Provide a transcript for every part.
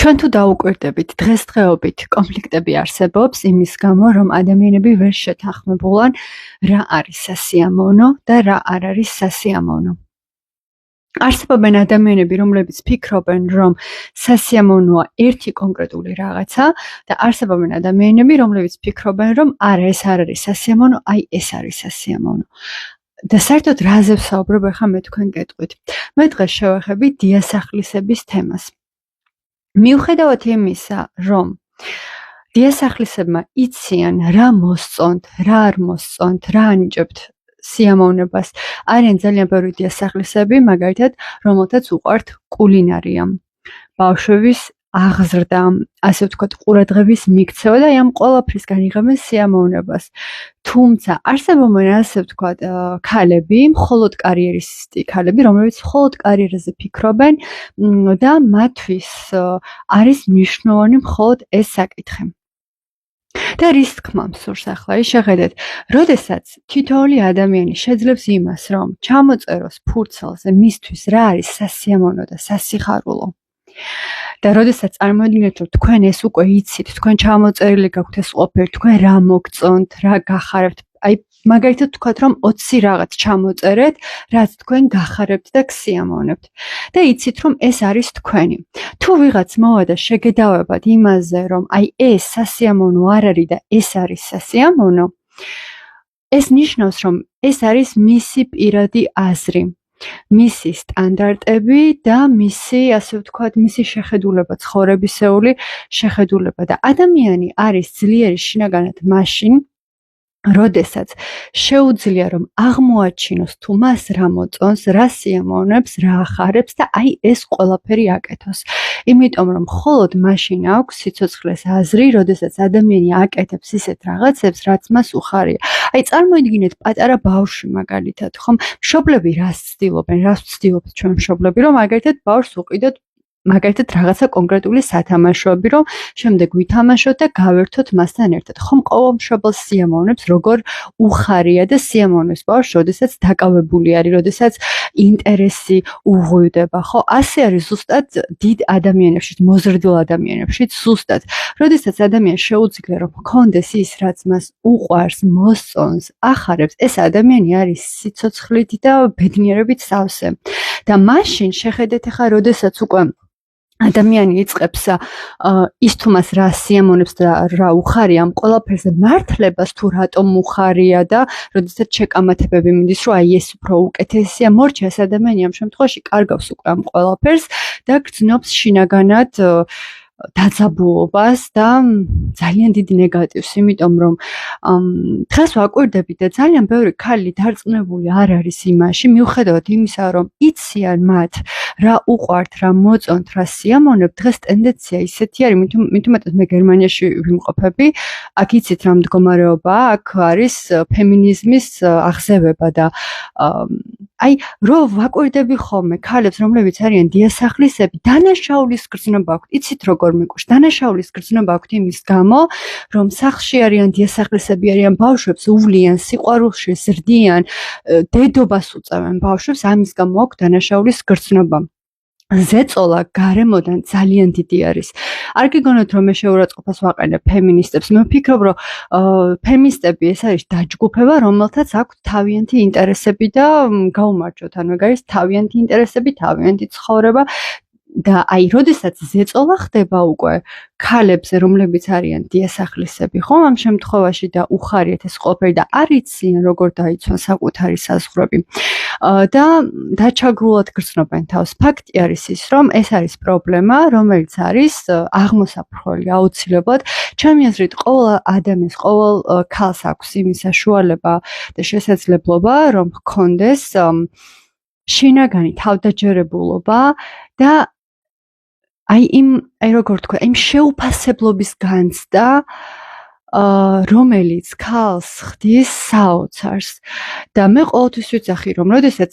ჩვენ თუ დაუკვირდებით, დღესდღეობით კონფლიქტები არსებობს იმის გამო, რომ ადამიანები ვერ შეთანხმებულან რა არის სასიამოვნო და რა არ არის სასიამოვნო. არსებობენ ადამიანები, რომლებიც ფიქრობენ, რომ სასიამოვნოა ერთი კონკრეტული რაღაცა და არსებობენ ადამიანები, რომლებიც ფიქრობენ, რომ არა, ეს არ არის სასიამოვნო, აი ეს არის სასიამოვნო. და საერთოდ რაზე ვსაუბრობ ახლა მე თქვენ გეტყვით. მე დღეს შევეხებით დიასახლისების თემას. მიუხედავად იმისა, რომ დიასახლისებმა იციან რა მოსწონთ, რა არ მოსწონთ, რა ანიჭებთ სიამოვნებას, არიან ძალიან ბევრი დიასახლისები, მაგალითად, რომელთაც უყვართ კულინარია, ბავშვების აღზრდა, ასე ვთქვათ, ყურადღების მიქცევა და ამ ყველაფრისგან იღებენ სიამოვნებას. თუმცა არსებობენ ასე ვთქვათ, ქალები, მხოლოდ კარიერისტი ქალები, რომლებიც მხოლოდ კარიერაზე ფიქრობენ და მათთვის არის მნიშვნელოვანი მხოლოდ ეს საკითხი. და რის თქმა მსურს ახლა ის შეხედეთ, როდესაც თითოეული ადამიანი შეძლებს იმას, რომ ჩამოწეროს ფურცელზე მისთვის რა არის სასიამოვნო და სასიხარულო. და როდესაც წარმოიდგინეთ, რომ თქვენ ეს უკვე იცით, თქვენ ჩამოწერილი გაქვთ ეს ყოფილი, თქვენ რა მოგწონთ, რა გახარებთ, აი მაგალითად თქვათ, რომ 20 რაღაც ჩამოწერეთ, რაც თქვენ გახარებთ და გსიამოვნებთ. და იცით, რომ ეს არის თქვენი. თუ ვიღაც მოვა და შეგედავებათ იმაზე, რომ აი ეს სასიამოვნო არ არის და ეს არის სასიამოვნო, ეს ნიშნავს, რომ ეს არის მისი პირადი აზრი. მისი სტანდარტები და მისი, ასე ვთქვათ, მისი შეხედულება, ცხოვრებისეული შეხედულება და ადამიანი არის ძლიერი შინაგანად მაშინ, როდესაც შეუძლია რომ აღმოაჩინოს თუ მას რა მოწონს, რა სიამოვნებს, რა ახარებს და აი ეს ყველაფერი აკეთოს. იმიტომ რომ მხოლოდ მაშინ აქვს სიცოცხლეს აზრი, როდესაც ადამიანი აკეთებს ისეთ რაღაცებს, რაც მას უხარია. აი წარმოიდგინეთ პატარა ბავშვი მაგალითად, ხომ? მშობლები რას ცდილობენ, რას ვცდილობთ ჩვენ მშობლები, რომ მაგალითად ბავშვს უყიდოთ მაგალითად რაღაცა კონკრეტული სათამაშოები, რომ შემდეგ ვითამაშოთ და გავერთოთ მასთან ერთად. ხომ ყოველ მშობელს სიამოვნებს, როგორ უხარია და სიამოვნებს ბავშვს, როდესაც დაკავებული არის, როდესაც ინტერესი უღვივდება, ხო? ასე არის ზუსტად დიდ ადამიანებში, მოზრდილ ადამიანებში, ზუსტად. როდესაც ადამიანს შეუძლია, რომ ჰქონდეს ის, რაც მას უყვარს, მოსწონს, ახარებს, ეს ადამიანი არის სიცოცხლით და ბედნიერებით სავსე. და მაშინ შეხედეთ ახლა, როდესაც უკვე ადამიანი იწყებს ის თუ მას რა სიამოვნებს და რა უხარია ამ ყველაფერზე მართლებას თუ რატომ უხარია და როდესაც შეკამათებები მიდის, რომ აი ეს უფრო უკეთესია, მორჩა ეს ადამიანი ამ შემთხვევაში კარგავს უკვე ამ ყველაფერს და გრძნობს შინაგანად დაძაბულობას და ძალიან დიდ ნეგატივს, იმიტომ რომ დღეს ვაკვირდებით და ძალიან ბევრი ქალი დარწმუნებული არ არის იმაში, მიუხედავად იმისა, რომ იციან მათ რა უყვართ, რა მოწონთ, რა სიამოვნებთ, დღეს ტენდენცია ისეთი არის, მით უმეტეს მე გერმანიაში ვიმყოფები, აქ იცით რა მდგომარეობაა, აქ არის ფემინიზმის აღზევება და აი რო ვაკვირდები ხოლმე ქალებს, რომლებიც არიან დიასახლისები, დანაშაულის გრძნობა აქვთ. იცით როგორ მეკუშ? დანაშაულის გრძნობა აქვთ იმის გამო, რომ სახლში არიან დიასახლისები, არიან ბავშვებს უვლიან, სიყვარულში ზრდიან, დედობას უწევენ ბავშვებს, ამის გამო აქვთ დანაშაულის გრძნობა. ზეწოლა გარემოდან ძალიან დიდი არის. არ გიგონოთ რომ მე შეურაცხყოფას ვაყენებ ფემინისტებს. მე ვფიქრობ რომ ფემინისტები ეს არის დაჯგუფება, რომელთაც აქვთ თავიანთი ინტერესები და გაუმარჯოთ, ანუ ეგ არის თავიანთი ინტერესები, თავიანთი ცხოვრება. და აი, როდესაც ზეწოლა ხდება უკვე ქალებზე, რომლებიც არიან დიასახლისები, ხო, ამ შემთხვევაში და უხარიათ ეს ყველაფერი და არ იციან როგორ დაიცვან საკუთარი საზღვრები და დაჩაგრულად გრძნობენ თავს. ფაქტი არის ის, რომ ეს არის პრობლემა, რომელიც არის აღმოსაფრხოელი აუცილებლად. ჩემი აზრით, ყოველ ადამიანს, ყოველ ქალს აქვს იმის საშუალება და შესაძლებლობა, რომ ჰქონდეს შინაგანი თავდაჯერებულობა და აი როგორ თქვა, იმ შეუფასებლობის განცდა, რომელიც ქალს ხდის საოცარს. და მე ყოველთვის ვიცახი, რომ როდესაც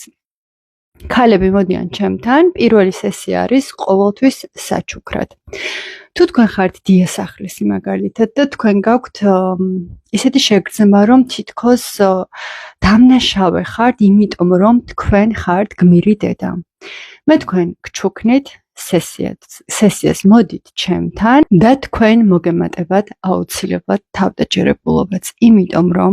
ქალები მოდიან ჩემთან, პირველი სესია არის ყოველთვის საჩუქრად. თუ თქვენ ხართ დიასახლისი მაგალითად და თქვენ გაქვთ ისეთი შეგრძნება, რომ თითქოს დამნაშავე ხართ, იმიტომ რომ თქვენ ხართ გმირი დედა. მე თქვენ გჩუქნით, სესიას მოდით ჩემთან და თქვენ მოგემატებათ აუცილებლად თავდაჯერებულობაც, იმიტომ რომ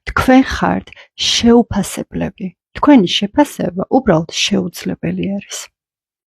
თქვენ ხართ შეუფასებლები. თქვენი შეფასება უბრალოდ შეუძლებელი არის.